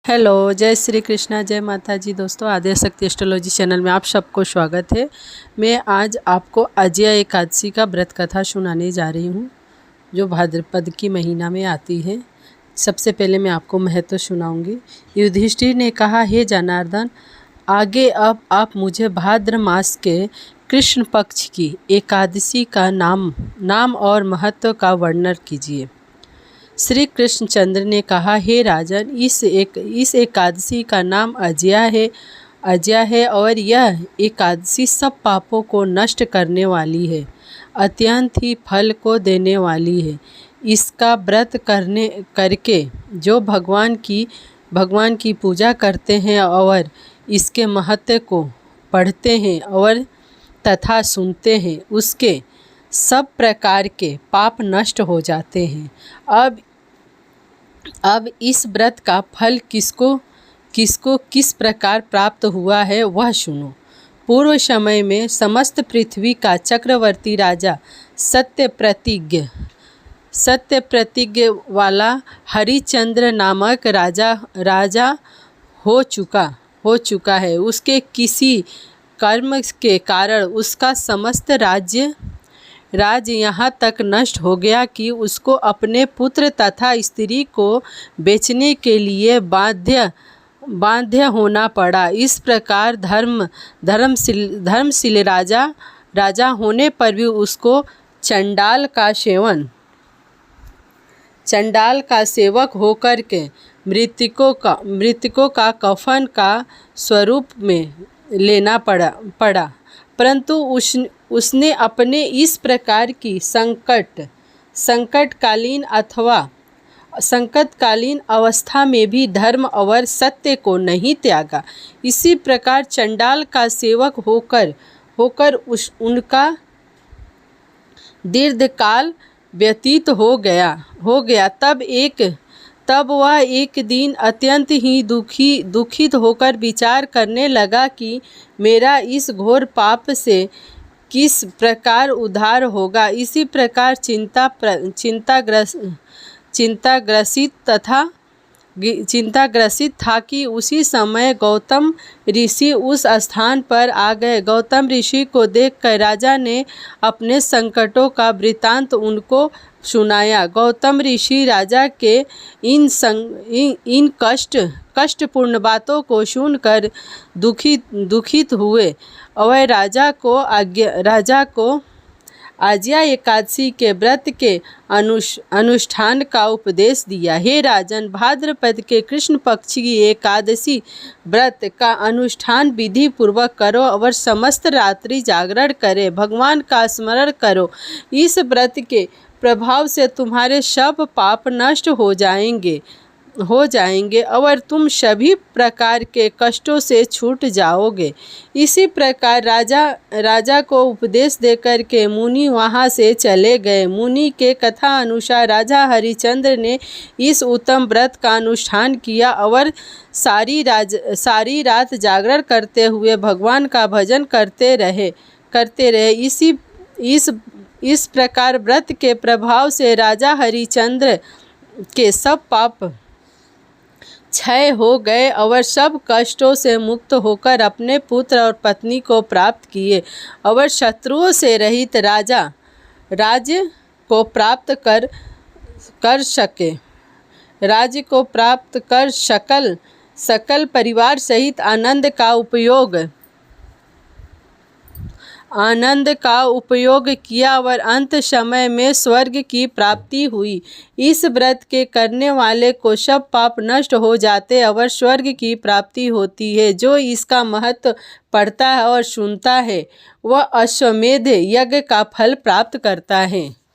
Hello, जय श्री कृष्णा, जय माता जी। दोस्तों, आद्यशक्ति एस्ट्रोलॉजी चैनल में आप सबको स्वागत है। मैं आज आपको अजय एकादशी का व्रत कथा सुनाने जा रही हूँ, जो भाद्रपद की महीना में आती है। सबसे पहले मैं आपको महत्व सुनाऊंगी। युधिष्ठिर ने कहा, हे जनार्दन, आगे अब आप मुझे भाद्र मास के कृष्ण पक्ष की एकादशी का नाम और महत्व का वर्णन कीजिए। श्री कृष्णचंद्र ने कहा, हे राजन, इस एकादशी का नाम अजय है और यह एकादशी सब पापों को नष्ट करने वाली है, अत्यंत ही फल को देने वाली है। इसका व्रत करके जो भगवान की पूजा करते हैं और इसके महत्व को पढ़ते हैं और तथा सुनते हैं, उसके सब प्रकार के पाप नष्ट हो जाते हैं। अब इस व्रत का फल किसको किस प्रकार प्राप्त हुआ है वह सुनो। पूर्व समय में समस्त पृथ्वी का चक्रवर्ती राजा सत्य प्रतिज्ञ वाला हरिचंद्र नामक राजा हो चुका है। उसके किसी कर्म के कारण उसका समस्त राज्य यहाँ तक नष्ट हो गया कि उसको अपने पुत्र तथा स्त्री को बेचने के लिए बाध्य होना पड़ा। इस प्रकार धर्मशील राजा होने पर भी उसको चंडाल का सेवक होकर के मृतकों का कफन का स्वरूप में लेना पड़ा। परंतु उसने अपने इस प्रकार की संकटकालीन अवस्था में भी धर्म और सत्य को नहीं त्यागा। इसी प्रकार चंडाल का सेवक होकर उनका दीर्घकाल व्यतीत हो गया। तब वह एक दिन अत्यंत ही दुखित होकर विचार करने लगा कि मेरा इस घोर पाप से किस प्रकार उद्धार होगा। इसी प्रकार चिंताग्रसित था कि उसी समय गौतम ऋषि उस स्थान पर आ गए। गौतम ऋषि को देखकर राजा ने अपने संकटों का वृत्तांत उनको सुनाया। गौतम ऋषि राजा के इन कष्टपूर्ण बातों को सुनकर दुखित हुए और राजा को अजय एकादशी के व्रत के अनुष्ठान का उपदेश दिया। हे राजन, भाद्रपद के कृष्ण पक्ष की एकादशी व्रत का अनुष्ठान विधि पूर्वक करो और समस्त रात्रि जागरण करे, भगवान का स्मरण करो। इस व्रत के प्रभाव से तुम्हारे सब पाप नष्ट हो जाएंगे और तुम सभी प्रकार के कष्टों से छूट जाओगे। इसी प्रकार राजा को उपदेश देकर के मुनि वहाँ से चले गए। मुनि के कथा अनुसार राजा हरिचंद्र ने इस उत्तम व्रत का अनुष्ठान किया और सारी रात जागरण करते हुए भगवान का भजन करते रहे। इस प्रकार व्रत के प्रभाव से राजा हरिचंद्र के सब पाप क्षय हो गए और सब कष्टों से मुक्त होकर अपने पुत्र और पत्नी को प्राप्त किए और शत्रुओं से रहित राज्य को प्राप्त कर सकल परिवार सहित आनंद का उपयोग किया और अंत समय में स्वर्ग की प्राप्ति हुई। इस व्रत के करने वाले को सब पाप नष्ट हो जाते और स्वर्ग की प्राप्ति होती है। जो इसका महत्व पढ़ता है और सुनता है वह अश्वमेध यज्ञ का फल प्राप्त करता है।